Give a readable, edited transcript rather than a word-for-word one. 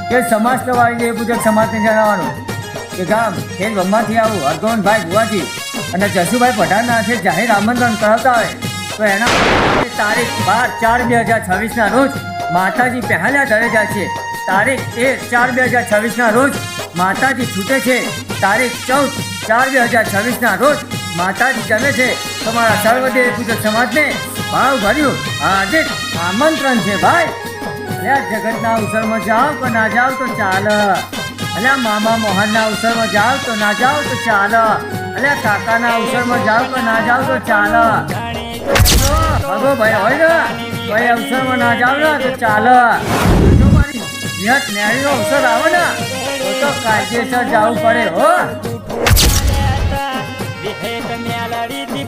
કે સમાજ તો વાળી દેવી પૂજક સમાજને જણાવવાનું કે ગામ ખેલ ગમમાંથી આવું હરગોવનભાઈ ભુવાજી અને જસુભાઈ પઠાણના હાથે જાહેર આમંત્રણ કરાવતા હોય તો એના તારીખ 12/4/2026 રોજ માતાજી પહેલા ઘરે જાય છે. તારીખ 13/4/2026 રોજ માતાજી છૂટે છે. તારીખ 14/4/2026 રોજ માતાજી જમે છે. તમારા સર્વદેવ પૂજક સમાજને ભાવ ભર્યું હાર્દિક આમંત્રણ છે ભાઈ. અલ્યા જગતના અવસરમાં જાઓ કે ના જાઓ તો ચાલે. અલ્યા મામા મોહનના અવસરમાં જાઓ તો ના જાઓ તો ચાલે. અલ્યા કાકાના અવસરમાં જાઓ કે ના જાઓ તો ચાલે. ભગો ભાઈ હોય ને ભાઈ અવસરમાં ના જાઓ ને તો ચાલે. ન્યારીનો અવસર આવે ને તો કાયદેસર જવું પડે હો. વિહે કન્યા લડી